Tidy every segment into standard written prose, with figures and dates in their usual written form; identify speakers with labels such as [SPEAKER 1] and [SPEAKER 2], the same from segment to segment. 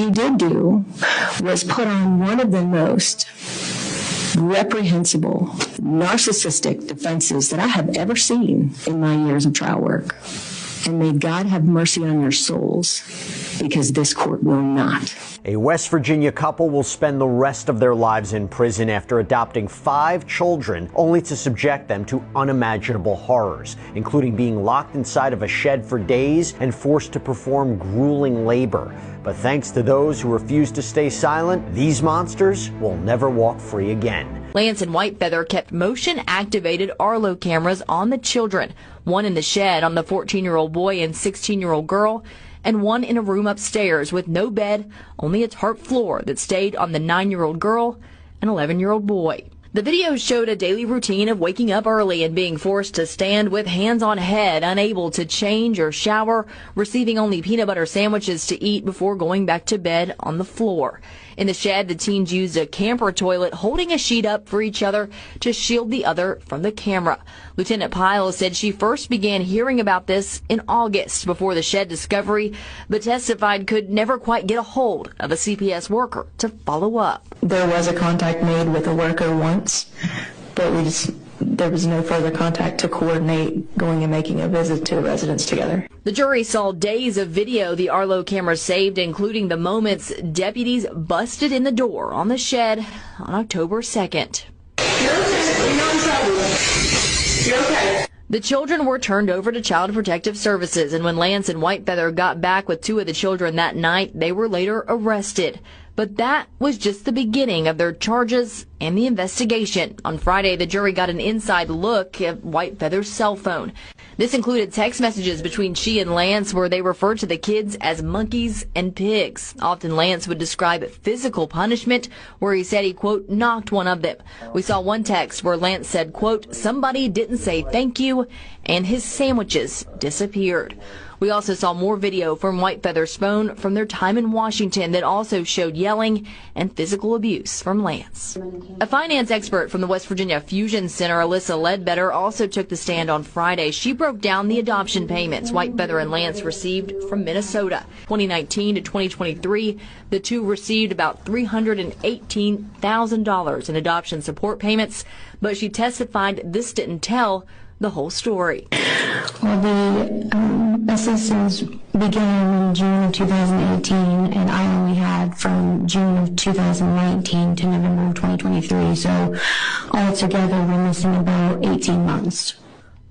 [SPEAKER 1] he did do was put on one of the most reprehensible, narcissistic defenses that I have ever seen in my years of trial work. And may God have mercy on your souls, because this court will not.
[SPEAKER 2] A West Virginia couple will spend the rest of their lives in prison after adopting 5 children, only to subject them to unimaginable horrors, including being locked inside of a shed for days and forced to perform grueling labor. But thanks to those who refuse to stay silent, these monsters will never walk free again.
[SPEAKER 3] Lance and Whitefeather kept motion-activated Arlo cameras on the children, one in the shed on the 14-year-old boy and 16-year-old girl, and one in a room upstairs with no bed, only a tarp floor that stayed on the 9-year-old girl and 11-year-old boy. The video showed a daily routine of waking up early and being forced to stand with hands on head, unable to change or shower, receiving only peanut butter sandwiches to eat before going back to bed on the floor. In the shed, the teens used a camper toilet, holding a sheet up for each other to shield the other from the camera. Lieutenant Pyle said she first began hearing about this in August before the shed discovery, but testified could never quite get a hold of a CPS worker to follow up.
[SPEAKER 1] There was a contact made with a worker once, but there was no further contact to coordinate going and making a visit to the residence together.
[SPEAKER 3] The jury saw days of video the Arlo camera saved, including the moments deputies busted in the door on the shed on October 2nd.
[SPEAKER 4] You're okay.
[SPEAKER 3] The children were turned over to Child Protective Services, and when Lance and Whitefeather got back with 2 of the children that night, they were later arrested. But that was just the beginning of their charges and the investigation. On Friday, the jury got an inside look at Whitefeather's cell phone. This included text messages between she and Lance where they referred to the kids as monkeys and pigs. Often Lance would describe physical punishment where he said he, quote, knocked one of them. We saw one text where Lance said, quote, somebody didn't say thank you, and his sandwiches disappeared. We also saw more video from Whitefeather's phone from their time in Washington that also showed yelling and physical abuse from Lance. A finance expert from the West Virginia Fusion Center, Alyssa Ledbetter, also took the stand on Friday. She broke down the adoption payments Whitefeather and Lance received from Minnesota. 2019 to 2023, the two received about $318,000 in adoption support payments, but she testified this didn't tell the whole story.
[SPEAKER 5] Well, the assistance began in June of 2018, and I only had from June of 2019 to November of 2023, so altogether we're missing about 18 months.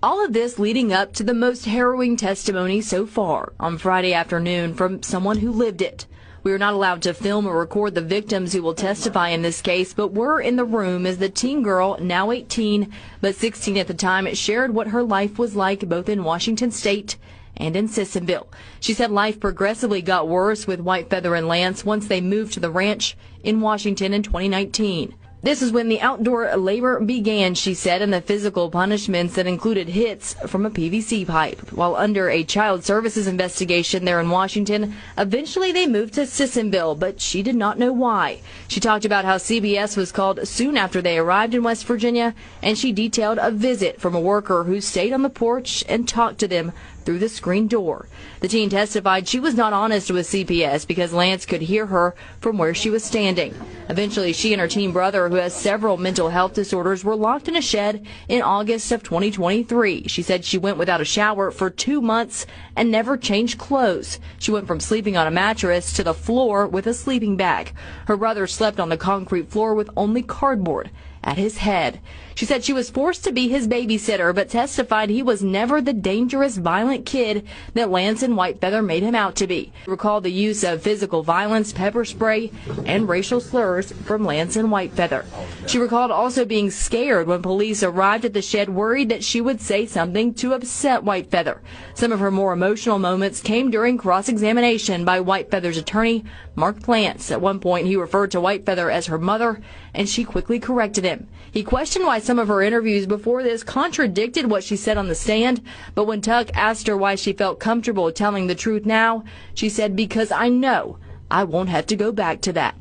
[SPEAKER 3] All of this leading up to the most harrowing testimony so far on Friday afternoon from someone who lived it. We are not allowed to film or record the victims who will testify in this case, but were in the room as the teen girl, now 18, but 16 at the time, shared what her life was like both in Washington State and in Sissonville. She said life progressively got worse with Whitefeather and Lance once they moved to the ranch in Washington in 2019. This is when the outdoor labor began, she said, and the physical punishments that included hits from a PVC pipe. While under a child services investigation there in Washington, eventually they moved to Sissonville, but she did not know why. She talked about how CBS was called soon after they arrived in West Virginia, and she detailed a visit from a worker who stayed on the porch and talked to them through the screen door. The teen testified she was not honest with CPS because Lance could hear her from where she was standing. Eventually, she and her teen brother, who has several mental health disorders, were locked in a shed in August of 2023. She said she went without a shower for 2 months and never changed clothes. She went from sleeping on a mattress to the floor with a sleeping bag. Her brother slept on the concrete floor with only cardboard at his head. She said she was forced to be his babysitter, but testified he was never the dangerous, violent kid that Lance and Whitefeather made him out to be. She recalled the use of physical violence, pepper spray, and racial slurs from Lance and Whitefeather. She recalled also being scared when police arrived at the shed, worried that she would say something to upset Whitefeather. Some of her more emotional moments came during cross-examination by Whitefeather's attorney, Mark Plants. At one point, he referred to Whitefeather as her mother, and she quickly corrected him. He questioned why some of her interviews before this contradicted what she said on the stand, but when Tuck asked her why she felt comfortable telling the truth now, she said, because I know I won't have to go back to that.